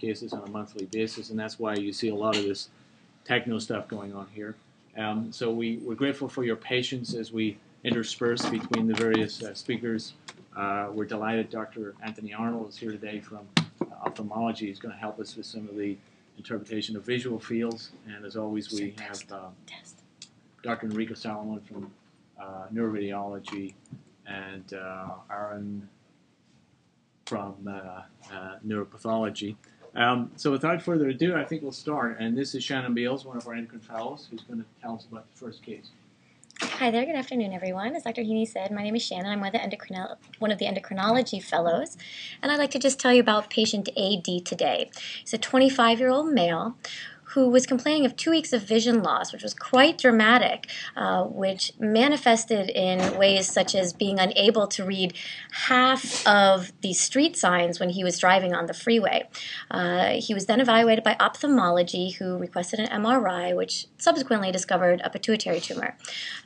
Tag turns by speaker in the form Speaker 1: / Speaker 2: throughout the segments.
Speaker 1: cases on a monthly basis, and that's why you see a lot of this techno stuff going on here. So we're grateful for your patience as we intersperse between the various speakers. We're delighted Dr. Anthony Arnold is here today from ophthalmology. He's going to help us with some of the interpretation of visual fields. And as always, we have Dr. Enrico Salomon from neuroradiology and Aaron from neuropathology. So without further ado, I think we'll start. And this is Shannon Beals, one of our endocrine fellows, who's going to tell us about the first case.
Speaker 2: Hi there, good afternoon everyone. As Dr. Heaney said, my name is Shannon. I'm one of the endocrinology fellows, and I'd like to just tell you about patient AD today. He's a 25-year-old male who was complaining of 2 weeks of vision loss, which was quite dramatic, which manifested in ways such as being unable to read half of the street signs when he was driving on the freeway. He was then evaluated by ophthalmology, who requested an MRI, which subsequently discovered a pituitary tumor.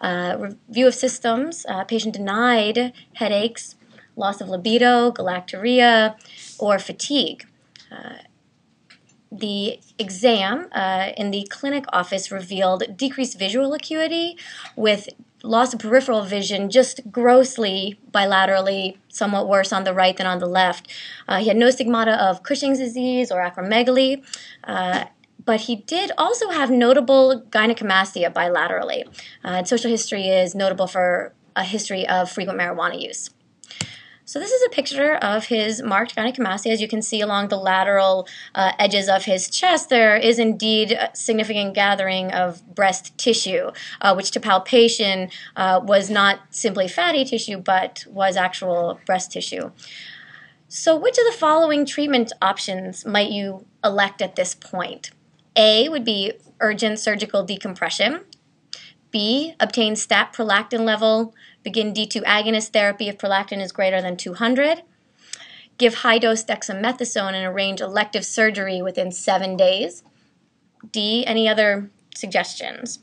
Speaker 2: Review of systems, patient denied headaches, loss of libido, galactorrhea, or fatigue. The exam in the clinic office revealed decreased visual acuity with loss of peripheral vision just grossly bilaterally, somewhat worse on the right than on the left. He had no stigmata of Cushing's disease or acromegaly, but he did also have notable gynecomastia bilaterally. Social history is notable for a history of frequent marijuana use. So this is a picture of his marked gynecomastia. As you can see along the lateral edges of his chest, there is indeed a significant gathering of breast tissue, which to palpation was not simply fatty tissue, but was actual breast tissue. So which of the following treatment options might you elect at this point? A would be urgent surgical decompression. B, obtain stat prolactin level, begin D2 agonist therapy if prolactin is greater than 200. Give high-dose dexamethasone and arrange elective surgery within 7 days. D, any other suggestions?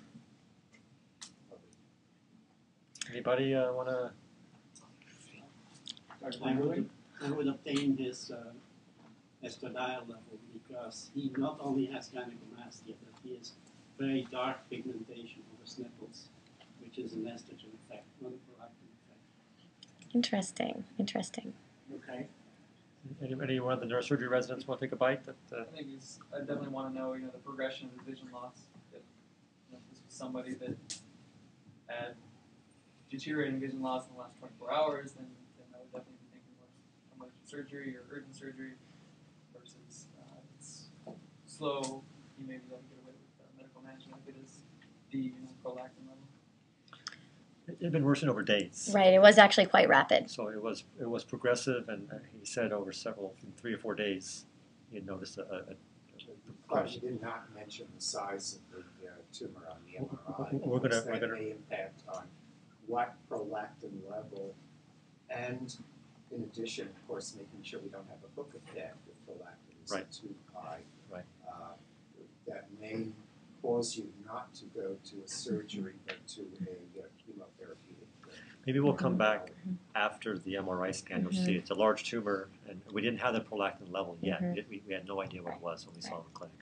Speaker 3: Anybody want to?
Speaker 4: I would obtain his estradiol level because he not only has gynecomastia, but he has very dark pigmentation of his nipples, which is an estrogen effect, not a prolactin effect.
Speaker 2: Interesting, interesting.
Speaker 1: Okay.
Speaker 3: Anybody, one of the neurosurgery residents want to take a bite?
Speaker 5: I think I definitely want to know, the progression of the vision loss. If this was somebody that had deteriorating vision loss in the last 24 hours, then I would definitely be thinking of emergent surgery or urgent surgery versus it's slow. You may be able to get away with medical management if it is the prolactin level.
Speaker 3: It had been worsened over days.
Speaker 2: Right, it was actually quite rapid.
Speaker 3: So it was progressive, and he said over in 3 or 4 days, he had noticed a
Speaker 6: But
Speaker 3: progression.
Speaker 6: you did not mention the size of the tumor on the MRI.
Speaker 3: We're gonna-
Speaker 6: That may impact on what prolactin level, and in addition, of course, making sure we don't have a hook effect if prolactin is
Speaker 3: Right.
Speaker 6: too high.
Speaker 3: Right.
Speaker 6: That may cause you not to go to a surgery, but to a chemotherapy.
Speaker 3: Maybe we'll come back after the MRI scan. You'll see it's a large tumor, and we didn't have the prolactin level yet. We had no idea what it was when we saw it in the clinic.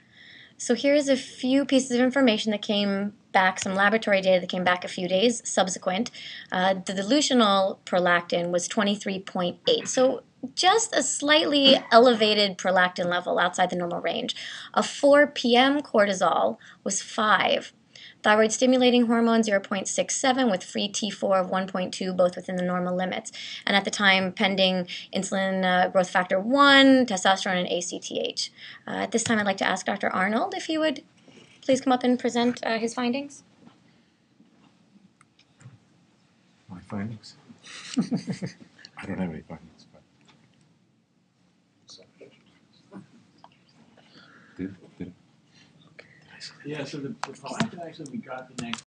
Speaker 2: So here's a few pieces of information that came back, some laboratory data that came back a few days subsequent. The dilutional prolactin was 23.8, so just a slightly elevated prolactin level outside the normal range. A 4 p.m. cortisol was 5. Thyroid stimulating hormone 0.67 with free T4 of 1.2, both within the normal limits. And at the time, pending insulin growth factor 1, testosterone, and ACTH. At this time, I'd like to ask Dr. Arnold if he would please come up and present his findings.
Speaker 7: My findings? I don't have any findings. But did it?
Speaker 1: Yeah, so the prolactin actually we got the next